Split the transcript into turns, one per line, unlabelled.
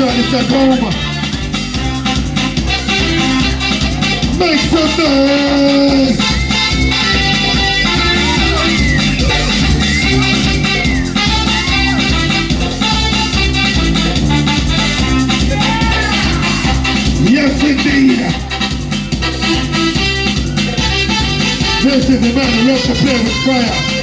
Charlie Tacoma. Make some noise. Yes, indeed. This is the man who loves to play with fire.